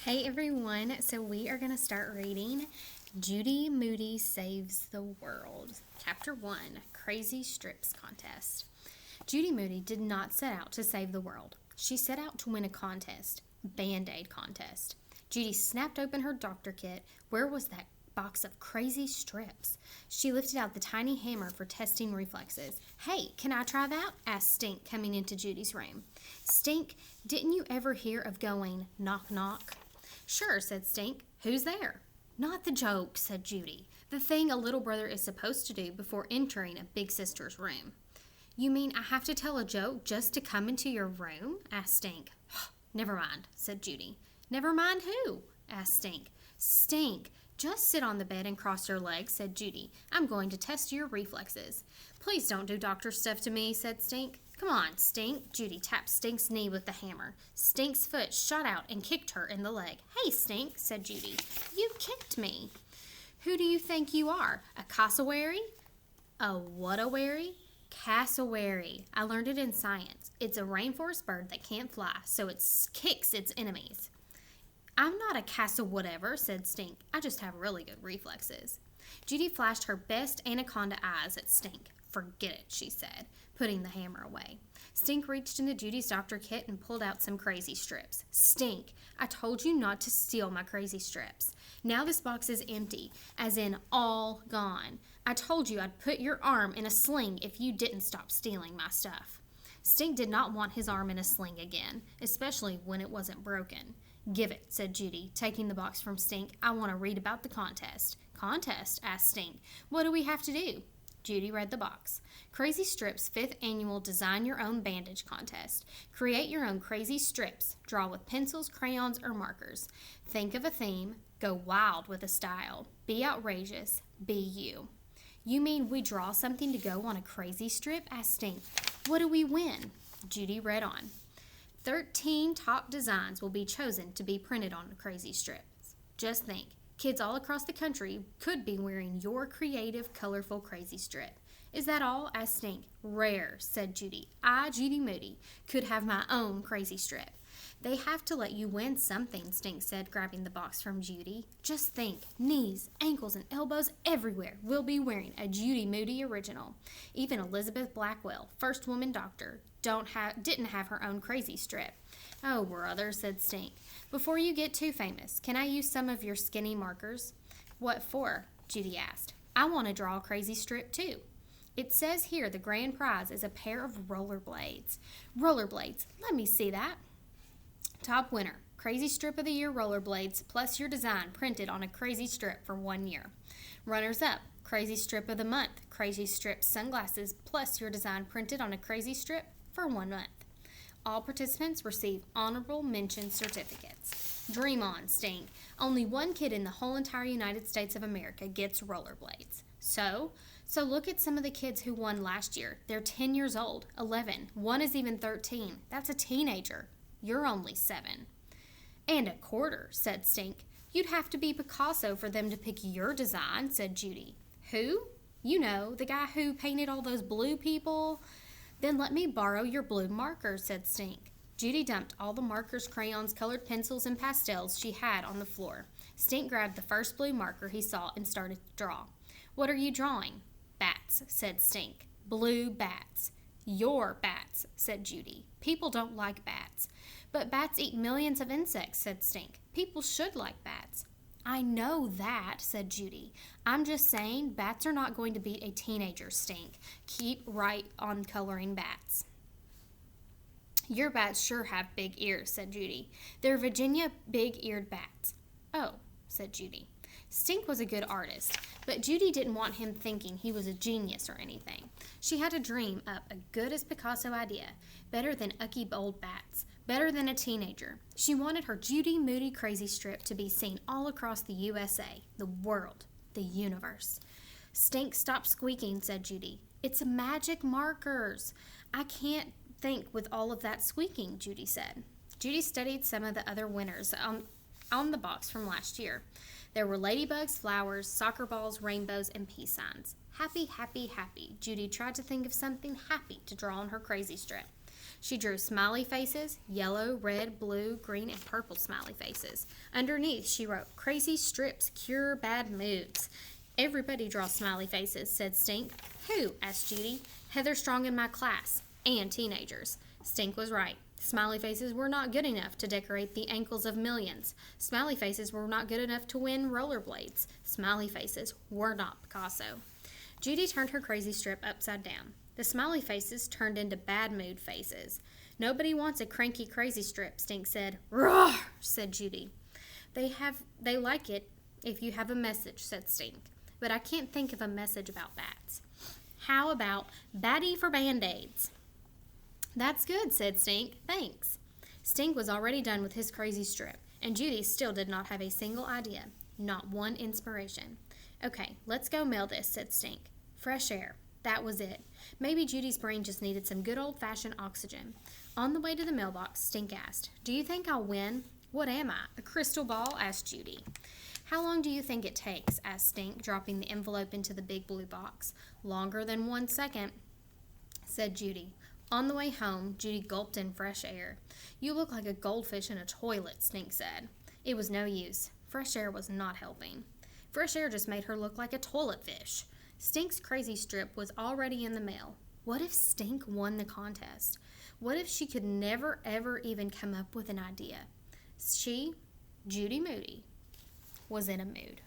Hey everyone, so we are going to start reading Judy Moody Saves the World. Chapter 1, Crazy Strips Contest. Judy Moody did not set out to save the world. She set out to win a contest, Band-Aid contest. Judy snapped open her doctor kit. Where was that box of crazy strips? She lifted out the tiny hammer for testing reflexes. Hey, can I try that? Asked Stink, coming into Judy's room. Stink, didn't you ever hear of going knock knock? Sure, said Stink. Who's there? Not the joke, said Judy. The thing a little brother is supposed to do before entering a big sister's room. You mean I have to tell a joke just to come into your room? Asked Stink. Never mind, said Judy. Never mind who? Asked Stink. Stink, just sit on the bed and cross your legs, said Judy. I'm going to test your reflexes. Please don't do doctor stuff to me, said Stink. Come on, Stink. Judy tapped Stink's knee with the hammer. Stink's foot shot out and kicked her in the leg. Hey, Stink, said Judy. You kicked me. Who do you think you are? A cassowary? A what-a-wary? Cassowary. I learned it in science. It's a rainforest bird that can't fly, so it kicks its enemies. I'm not a cassaw-whatever, said Stink. I just have really good reflexes. Judy flashed her best anaconda eyes at Stink. Forget it, she said, putting the hammer away. Stink reached into Judy's doctor kit and pulled out some crazy strips. Stink, I told you not to steal my crazy strips. Now this box is empty, as in all gone. I told you I'd put your arm in a sling if you didn't stop stealing my stuff. Stink did not want his arm in a sling again, especially when it wasn't broken. Give it, said Judy, taking the box from Stink. I want to read about the contest. Contest? Asked Stink. What do we have to do? Judy read the box. Crazy Strips 5th Annual Design Your Own Bandage Contest. Create your own crazy strips. Draw with pencils, crayons, or markers. Think of a theme. Go wild with a style. Be outrageous. Be you. You mean we draw something to go on a crazy strip? Asked Stink. What do we win? Judy read on. 13 top designs will be chosen to be printed on the crazy strips. Just think. Kids all across the country could be wearing your creative, colorful, crazy strip. Is that all? Asked Stink. Rare, said Judy. I, Judy Moody, could have my own crazy strip. They have to let you win something, Stink said, grabbing the box from Judy. Just think, knees, ankles, and elbows everywhere will be wearing a Judy Moody original. Even Elizabeth Blackwell, first woman doctor, didn't have her own crazy strip. Oh, brother, said Stink. Before you get too famous, can I use some of your skinny markers? What for? Judy asked. I want to draw a crazy strip, too. It says here the grand prize is a pair of rollerblades. Rollerblades, let me see that. Top winner, Crazy Strip of the Year rollerblades, plus your design printed on a crazy strip for 1 year. Runners up, Crazy Strip of the Month, Crazy Strip sunglasses, plus your design printed on a crazy strip for 1 month. All participants receive honorable mention certificates. Dream on, Stink. Only one kid in the whole entire United States of America gets rollerblades. So look at some of the kids who won last year. They're 10 years old, 11. One is even 13. That's a teenager. You're only 7. And a quarter, said Stink. You'd have to be Picasso for them to pick your design, said Judy. Who? You know, the guy who painted all those blue people. Then let me borrow your blue markers, said Stink. Judy dumped all the markers, crayons, colored pencils, and pastels she had on the floor. Stink grabbed the first blue marker he saw and started to draw. What are you drawing? Bats, said Stink. Blue bats. Your bats, said Judy. People don't like bats. But bats eat millions of insects, said Stink. People should like bats. I know that, said Judy. I'm just saying bats are not going to beat a teenager, Stink. Keep right on coloring bats. Your bats sure have big ears, said Judy. They're Virginia big-eared bats. Oh, said Judy. Stink was a good artist, but Judy didn't want him thinking he was a genius or anything. She had to dream up a good as Picasso idea, better than ucky old bats, better than a teenager. She wanted her Judy Moody crazy strip to be seen all across the USA, the world, the universe. Stink, stop squeaking, said Judy. It's magic markers. I can't think with all of that squeaking, Judy said. Judy studied some of the other winners on the box from last year. There were ladybugs, flowers, soccer balls, rainbows, and peace signs. Happy, happy, happy. Judy tried to think of something happy to draw on her crazy strip. She drew smiley faces, yellow, red, blue, green, and purple smiley faces. Underneath, she wrote, "Crazy strips cure bad moods." "Everybody draws smiley faces," said Stink. "Who?" asked Judy. "Heather Strong in my class, and teenagers." Stink was right. Smiley faces were not good enough to decorate the ankles of millions. Smiley faces were not good enough to win rollerblades. Smiley faces were not Picasso. Judy turned her crazy strip upside down. The smiley faces turned into bad mood faces. "Nobody wants a cranky crazy strip," Stink said. "Roar," said Judy. They like it if you have a message," said Stink. "But I can't think of a message about bats." "How about Batty for Band-Aids?" "That's good," said Stink. "Thanks." Stink was already done with his crazy strip, and Judy still did not have a single idea, not one inspiration. "Okay, let's go mail this," said Stink. Fresh air. That was it. Maybe Judy's brain just needed some good old-fashioned oxygen. On the way to the mailbox, Stink asked, "Do you think I'll win?" "What am I, a crystal ball?" asked Judy. "How long do you think it takes?" asked Stink, dropping the envelope into the big blue box. "Longer than 1 second," said Judy. On the way home, Judy gulped in fresh air. "You look like a goldfish in a toilet," Stink said. It was no use. Fresh air was not helping. Fresh air just made her look like a toilet fish. Stink's crazy strip was already in the mail. What if Stink won the contest? What if she could never, ever even come up with an idea? She, Judy Moody, was in a mood.